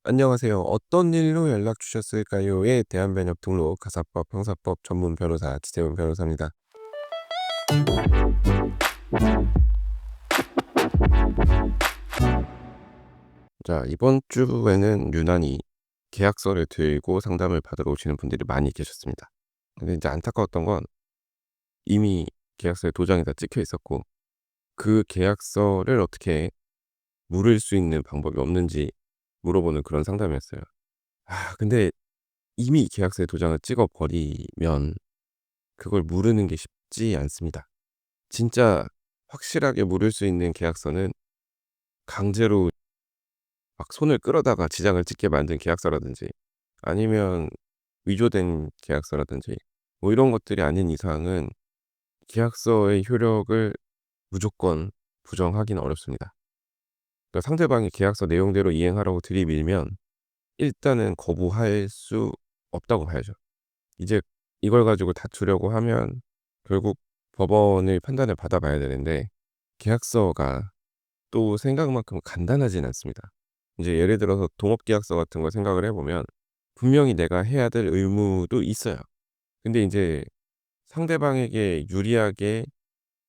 안녕하세요. "어떤 일로 연락 주셨을까요?"에 대한 번역 등록 가사법 형사법 전문 변호사 지재훈 변호사입니다. 자, 이번 주에는 유난히 계약서를 들고 상담을 받으러 오시는 분들이 많이 계셨습니다. 근데 이제 안타까웠던 건 이미 계약서에 도장이 다 찍혀 있었고 그 계약서를 어떻게 물을 수 있는 방법이 없는지 물어보는 그런 상담이었어요. 근데 이미 계약서에 도장을 찍어 버리면 그걸 무르는 게 쉽지 않습니다. 진짜 확실하게 물을 수 있는 계약서는 강제로 막 손을 끌어다가 지장을 찍게 만든 계약서라든지 아니면 위조된 계약서라든지 뭐 이런 것들이 아닌 이상은 계약서의 효력을 무조건 부정하기는 어렵습니다. 그러니까 상대방이 계약서 내용대로 이행하라고 들이밀면 일단은 거부할 수 없다고 봐야죠. 이제 이걸 가지고 다투려고 하면 결국 법원의 판단을 받아봐야 되는데 계약서가 또 생각만큼 간단하진 않습니다. 이제 예를 들어서 동업계약서 같은 걸 생각을 해 보면 분명히 내가 해야 될 의무도 있어요. 근데 인제 상대방에게 유리하게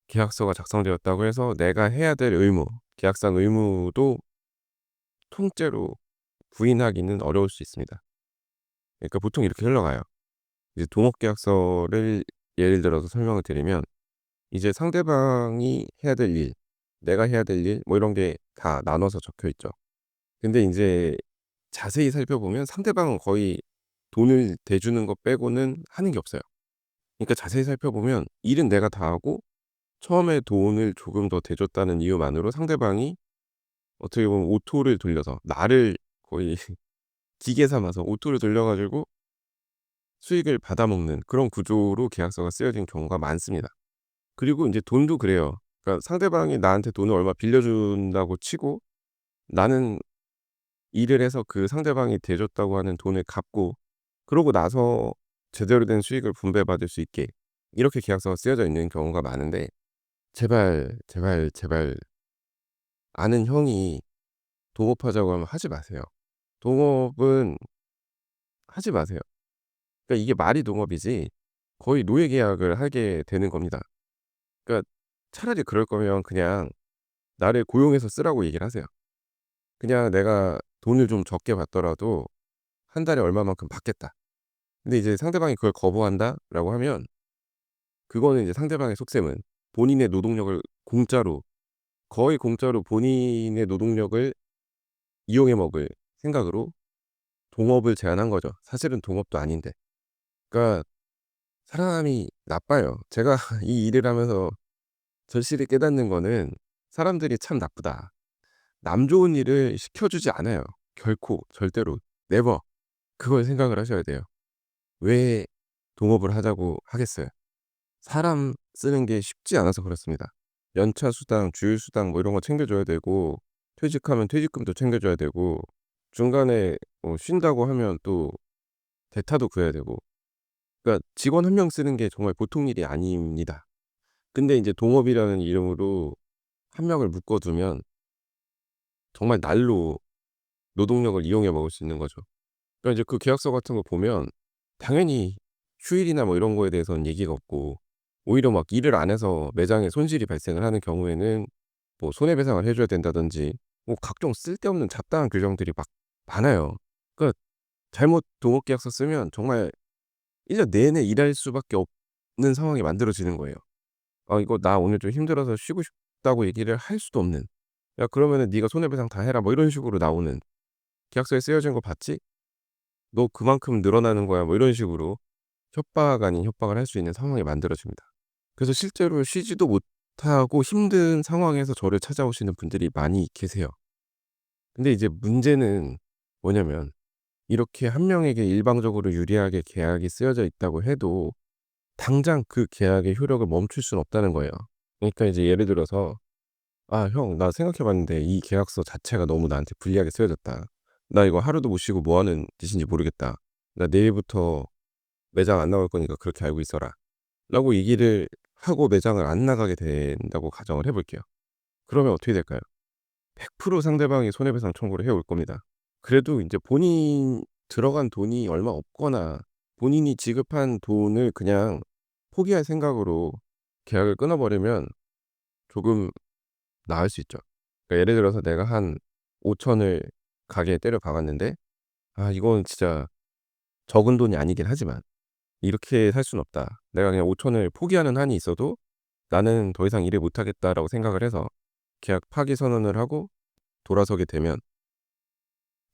계약서가 작성되었다고 해서 내가 해야 될 의무, 계약상 의무도 통째로 부인하기는 어려울 수 있습니다. 그러니까 보통 이렇게 흘러가요. 이제 동업계약서를 예를 들어서 설명을 드리면 이제 상대방이 해야 될 일, 내가 해야 될 일 뭐 이런 게 다 나눠서 적혀 있죠. 근데 인제 자세히 살펴보면 상대방은 거의 돈을 대주는 것 빼고는 하는 게 없어요. 그러니까 자세히 살펴보면 일은 내가 다 하고 처음에 돈을 조금 더 대줬다는 이유만으로 상대방이 어떻게 보면 오토를 돌려서 나를 거의 기계 삼아서 오토를 돌려 가지고 수익을 받아먹는 그런 구조로 계약서가 쓰여진 경우가 많습니다. 그리고 인제 돈도 그래요. 그러니까 상대방이 나한테 돈을 얼마 빌려준다고 치고 나는 일을 해서 그 상대방이 대줬다고 하는 돈을 갚고 그러고 나서 제대로 된 수익을 분배받을 수 있게 이렇게 계약서가 쓰여져 있는 경우가 많은데 제발, 제발, 제발 아는 형이 동업하자고 하면 하지 마세요. 동업은 하지 마세요. 그러니까 이게 말이 동업이지 거의 노예 계약을 하게 되는 겁니다. 그러니까 차라리 그럴 거면 그냥 나를 고용해서 쓰라고 얘기를 하세요. 그냥 "내가 돈을 좀 적게 받더라도 한 달에 얼마만큼 받겠다." 근데 이제 상대방이 그걸 거부한다라고 하면 그거는 이제 상대방의 속셈은 본인의 노동력을 공짜로 거의 공짜로 본인의 노동력을 이용해 먹을 생각으로 동업을 제안한 거죠. 사실은 동업도 아닌데. 그러니까 사람이 나빠요. 제가 이 일을 하면서 절실히 깨닫는 거는 '사람들이 참 나쁘다.' 남 좋은 일을 시켜주지 않아요. 결코 절대로 네버. 그걸 생각을 하셔야 돼요. 왜 동업을 하자고 하겠어요? 사람 쓰는 게 쉽지 않아서 그렇습니다. 연차 수당, 주휴 수당 뭐 이런 거 챙겨 줘야 되고 퇴직하면 퇴직금도 챙겨 줘야 되고 중간에 뭐 쉰다고 하면 또 대타도 그어야 되고 그러니까 직원 한 명 쓰는 게 정말 보통 일이 아닙니다. 근데 인제 동업이라는 이름으로 한 명을 묶어 두면 정말 날로 노동력을 이용해 먹을 수 있는 거죠. 그러니까 이제 그 계약서 같은 거 보면 당연히 휴일이나 뭐 이런 거에 대해서는 얘기가 없고 오히려 막 일을 안 해서 매장에 손실이 발생을 하는 경우에는 뭐 손해배상을 해 줘야 된다든지 뭐 각종 쓸데없는 잡다한 규정들이 막 많아요. 그러니까 잘못 동업계약서 쓰면 정말 1년 내내 일할 수밖에 없는 상황이 만들어지는 거예요. "아 이거 나 오늘 좀 힘들어서 쉬고 싶다."고 얘기를 할 수도 없는. "야 그러면은 네가 손해배상 다 해라." 뭐 이런 식으로 나오는. "계약서에 쓰여진 거 봤지? 너 그만큼 늘어나는 거야." 뭐 이런 식으로 협박 아닌 협박을 할 수 있는 상황이 만들어집니다. 그래서 실제로 쉬지도 못하고 힘든 상황에서 저를 찾아오시는 분들이 많이 계세요. 근데 이제 문제는 뭐냐면 이렇게 한 명에게 일방적으로 유리하게 계약이 쓰여져 있다고 해도 당장 그 계약의 효력을 멈출 수는 없다는 거예요. 그러니까 이제 예를 들어서 "아 형 나 생각해 봤는데 이 계약서 자체가 너무 나한테 불리하게 쓰여졌다. 나 이거 하루도 못 쉬고 뭐 하는 짓인지 모르겠다. 나 내일부터 매장 안 나올 거니까 그렇게 알고 있어라." 라고 얘기를 하고 매장을 안 나가게 된다고 가정을 해 볼게요. 그러면 어떻게 될까요? 100% 상대방이 손해배상 청구를 해올 겁니다. 그래도 인제 본인 들어간 돈이 얼마 없거나 본인이 지급한 돈을 그냥 포기할 생각으로 계약을 끊어 버리면 조금 나을 수 있죠. 그러니까 예를 들어서 내가 한 5천을 가게에 때려 박았는데, 아 이건 진짜 적은 돈이 아니긴 하지만 '이렇게 살 수는 없다. 내가 그냥 5천을 포기하는 한이 있어도 나는 더 이상 일을 못 하겠다.'라고 생각을 해서 계약 파기 선언을 하고 돌아서게 되면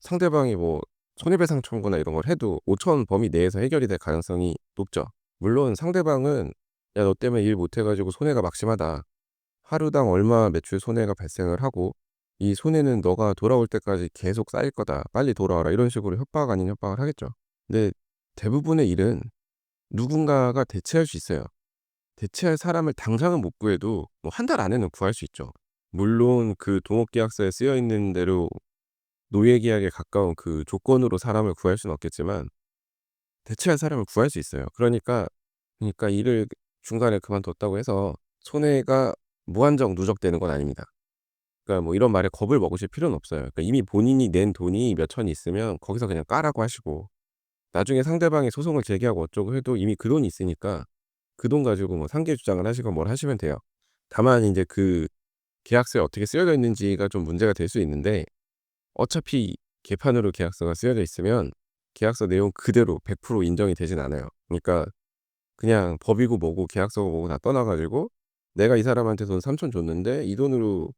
상대방이 뭐 손해배상 청구나 이런 걸 해도 5천 범위 내에서 해결이 될 가능성이 높죠. 물론 상대방은 "야 너 때문에 일 못 해 가지고 손해가 막심하다. 하루당 얼마 매출 손해가 발생을 하고 이 손해는 너가 돌아올 때까지 계속 쌓일 거다. 빨리 돌아와라." 이런 식으로 협박 아닌 협박을 하겠죠. 근데 대부분의 일은 누군가가 대체할 수 있어요. 대체할 사람을 당장은 못 구해도 뭐 한 달 안에는 구할 수 있죠. 물론 그 동업계약서에 쓰여 있는 대로 노예계약에 가까운 그 조건으로 사람을 구할 수는 없겠지만 대체할 사람을 구할 수 있어요. 그러니까 일을 중간에 그만뒀다고 해서 손해가 무한정 누적되는 건 아닙니다. 그러니까 뭐 이런 말에 겁을 먹으실 필요는 없어요. 그러니까 이미 본인이 낸 돈이 몇 천이 있으면 거기서 그냥 까라고 하시고, 나중에 상대방이 소송을 제기하고 어쩌고 해도 이미 그 돈이 있으니까 그 돈 가지고 뭐 상계 주장을 하시고 뭘 하시면 돼요. 다만 인제 그 계약서에 어떻게 쓰여져 있는지가 좀 문제가 될 수 있는데, 어차피 개판으로 계약서가 쓰여져 있으면 계약서 내용 그대로 100% 인정이 되진 않아요. 그러니까 그냥 법이고 뭐고 계약서고 뭐고 다 떠나 가지고 내가 이 사람한테 돈 3천 줬는데 이 돈으로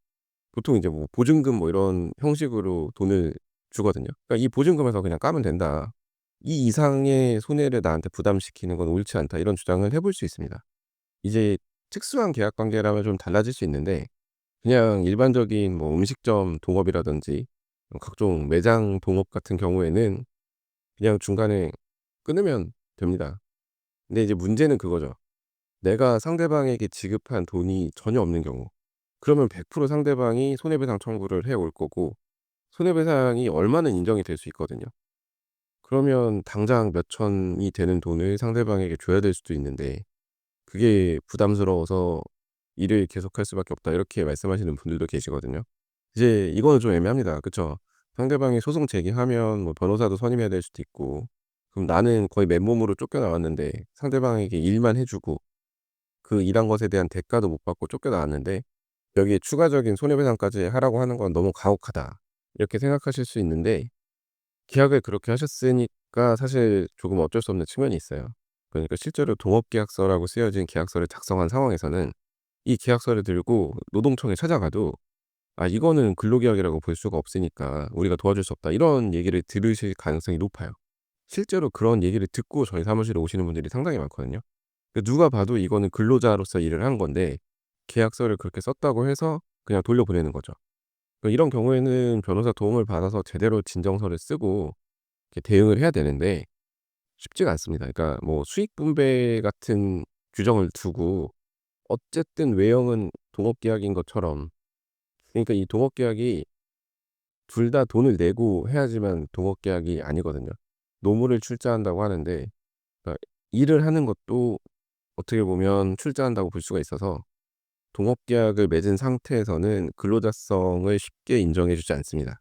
보통 이제 뭐 보증금 뭐 이런 형식으로 돈을 주거든요. 그러니까 "이 보증금에서 그냥 까면 된다. 이 이상의 손해를 나한테 부담시키는 건 옳지 않다." 이런 주장을 해볼 수 있습니다. 이제 특수한 계약 관계라면 좀 달라질 수 있는데, 그냥 일반적인 뭐 음식점 동업이라든지 각종 매장 동업 같은 경우에는 그냥 중간에 끊으면 됩니다. 근데 이제 문제는 그거죠. 내가 상대방에게 지급한 돈이 전혀 없는 경우. 그러면 100% 상대방이 손해배상 청구를 해올 거고, 손해배상이 얼마는 인정이 될 수 있거든요. 그러면 당장 몇 천이 되는 돈을 상대방에게 줘야 될 수도 있는데, 그게 부담스러워서 "일을 계속할 수밖에 없다." 이렇게 말씀하시는 분들도 계시거든요. 이제 이거는 좀 애매합니다. 그쵸? 상대방이 소송 제기하면 뭐 변호사도 선임해야 될 수도 있고, 그럼 나는 거의 맨몸으로 쫓겨나왔는데 상대방에게 일만 해 주고 그 일한 것에 대한 대가도 못 받고 쫓겨나왔는데 여기에 추가적인 손해배상까지 하라고 하는 건 너무 가혹하다. 이렇게 생각하실 수 있는데, 계약을 그렇게 하셨으니까 사실 조금 어쩔 수 없는 측면이 있어요. 그러니까 실제로 동업계약서라고 쓰여진 계약서를 작성한 상황에서는 이 계약서를 들고 노동청에 찾아가도 "아 이거는 근로계약이라고 볼 수가 없으니까 우리가 도와줄 수 없다." 이런 얘기를 들으실 가능성이 높아요. 실제로 그런 얘기를 듣고 저희 사무실에 오시는 분들이 상당히 많거든요. 누가 봐도 이거는 근로자로서 일을 한 건데 계약서를 그렇게 썼다고 해서 그냥 돌려보내는 거죠. 이런 경우에는 변호사 도움을 받아서 제대로 진정서를 쓰고 이렇게 대응을 해야 되는데 쉽지가 않습니다. 그러니까 뭐 수익 분배 같은 규정을 두고 어쨌든 외형은 동업계약인 것처럼, 그러니까 이 동업계약이 둘 다 돈을 내고 해야지만 동업계약이 아니거든요. 노무를 출자한다고 하는데, 그러니까 일을 하는 것도 어떻게 보면 출자한다고 볼 수가 있어서 동업계약을 맺은 상태에서는 근로자성을 쉽게 인정해 주지 않습니다.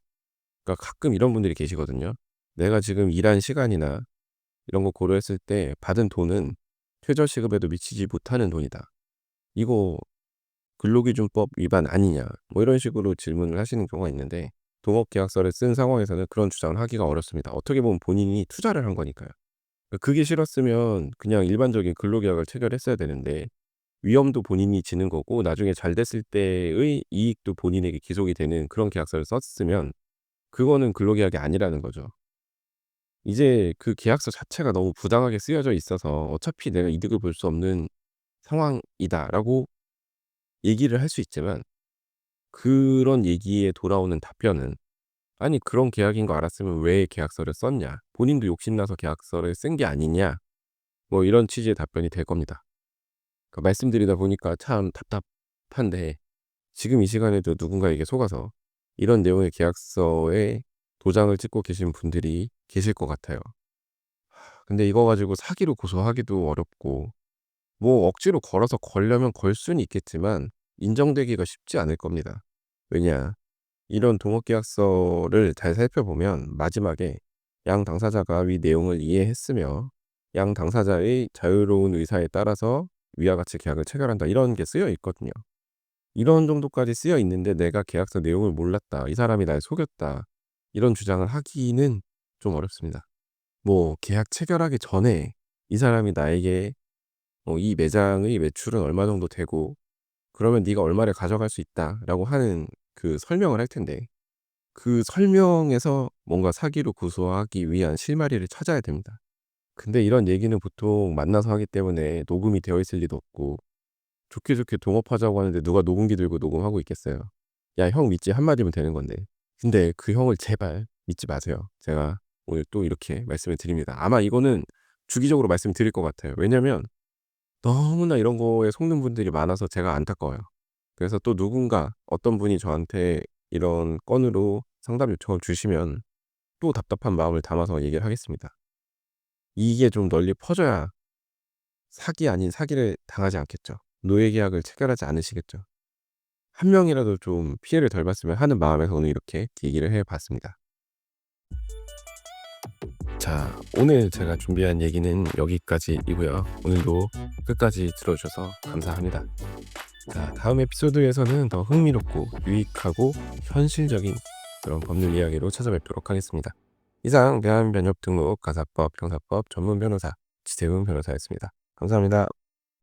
그러니까 가끔 이런 분들이 계시거든요. 내가 지금 일한 시간이나 이런 거 고려했을 때 받은 돈은 최저시급에도 미치지 못하는 돈이다. 이거 근로기준법 위반 아니냐? 뭐 이런 식으로 질문을 하시는 경우가 있는데, 동업계약서를 쓴 상황에서는 그런 주장을 하기가 어렵습니다. 어떻게 보면 본인이 투자를 한 거니까요. 그게 싫었으면 그냥 일반적인 근로계약을 체결했어야 되는데 위험도 본인이 지는 거고 나중에 잘 됐을 때의 이익도 본인에게 기속이 되는 그런 계약서를 썼으면 그거는 근로계약이 아니라는 거죠. 이제 그 계약서 자체가 너무 부당하게 쓰여져 있어서 '어차피 내가 이득을 볼 수 없는 상황이다.'라고 얘기를 할 수 있지만, 그런 얘기에 돌아오는 답변은 "아니 그런 계약인 거 알았으면 왜 계약서를 썼냐. 본인도 욕심나서 계약서를 쓴 게 아니냐." 뭐 이런 취지의 답변이 될 겁니다. 말씀드리다 보니까 참 답답한데, 지금 이 시간에도 누군가에게 속아서 이런 내용의 계약서에 도장을 찍고 계신 분들이 계실 것 같아요. 근데 이거 가지고 사기로 고소하기도 어렵고, 뭐 억지로 걸어서 걸려면 걸 수는 있겠지만 인정되기가 쉽지 않을 겁니다. 왜냐? 이런 동업계약서를 잘 살펴보면 마지막에 양 당사자가 위 내용을 이해했으며 양 당사자의 자유로운 의사에 따라서 위와 같이 계약을 체결한다 이런 게 쓰여 있거든요. 이런 정도까지 쓰여 있는데 내가 계약서 내용을 몰랐다. 이 사람이 날 속였다. 이런 주장을 하기는 좀 어렵습니다. 뭐 계약 체결하기 전에 이 사람이 나에게 "이 매장의 매출은 얼마 정도 되고 그러면 네가 얼마를 가져갈 수 있다."라고 하는 그 설명을 할 텐데 그 설명에서 뭔가 사기로 고소하기 위한 실마리를 찾아야 됩니다. 근데 이런 얘기는 보통 만나서 하기 때문에 녹음이 되어 있을 리도 없고 좋게 좋게 동업하자고 하는데 누가 녹음기 들고 녹음하고 있겠어요. "야 형 믿지." 한마디면 되는 건데. 근데 그 형을 제발 믿지 마세요. 제가 오늘 또 이렇게 말씀을 드립니다. 아마 이거는 주기적으로 말씀드릴 것 같아요. 왜냐면 너무나 이런 거에 속는 분들이 많아서 제가 안타까워요. 그래서 또 누군가 어떤 분이 저한테 이런 건으로 상담 요청을 주시면 또 답답한 마음을 담아서 얘기를 하겠습니다. 이게 좀 널리 퍼져야 사기 아닌 사기를 당하지 않겠죠. 노예 계약을 체결하지 않으시겠죠. 한 명이라도 좀 피해를 덜 봤으면 하는 마음에서 오늘 이렇게 얘기를 해 봤습니다. 자, 오늘 제가 준비한 얘기는 여기까지이고요. 오늘도 끝까지 들어 주셔서 감사합니다. 자, 다음 에피소드에서는 더 흥미롭고 유익하고 현실적인 그런 법률 이야기로 찾아뵙도록 하겠습니다. 이상 대한변협 등록 가사법 형사법 전문 변호사 지세훈 변호사였습니다. 감사합니다.